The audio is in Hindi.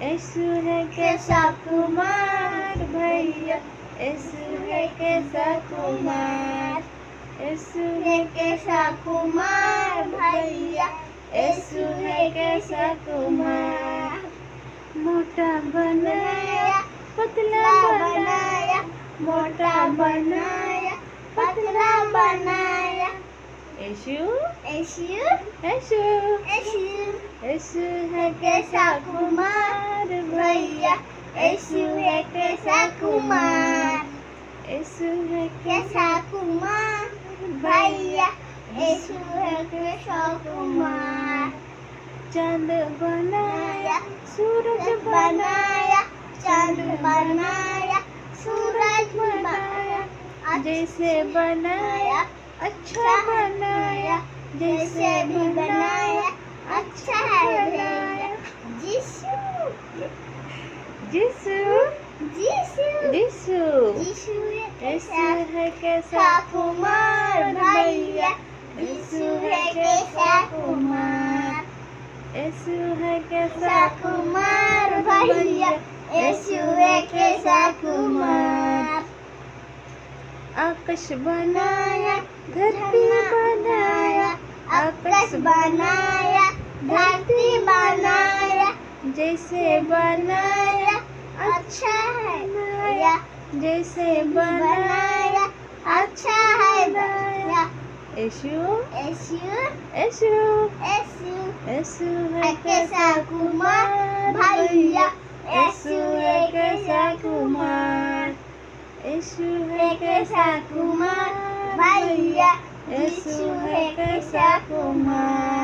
यीशु है कैसा कुमार भैया, यीशु है कैसा कुमार, यीशु है कैसा कुमार भैया, यीशु है कैसा कुमार। मोटा बनाया पतला बनाया, मोटा बनाया पतला बनाया। यीशु यीशु यीशु यीशु यीशु है कैसा कुमार भैया, यीशु है कैसा कुमार, यीशु है कैसा कुमार भैया, यीशु है कैसा कुमार। चांद बनाया सूरज बनाया, चांद बनाया सूरज बनाया, जैसे बनाया अच्छा बनाया, जैसे भी बनाया अच्छा है भैया। यीशु यीशु यीशु यीशु यीशु है कैसा कुमार भैया, यीशु है कैसा कुमार, यीशु है कैसा कुमार भैया, यीशु है कैसा कुमार। आकाश बनाया धरती बनाया, आकाश बनाया धरती बनाया, जैसे बनाया अच्छा है भैया, जैसे बनाया अच्छा है भैया। यीशु यीशु यीशु यीशु यीशु है कैसा कुमार भैया, यीशु है कैसा कुमार, यीशु है कैसा कुमार भैया, यीशु है कैसा कुमार।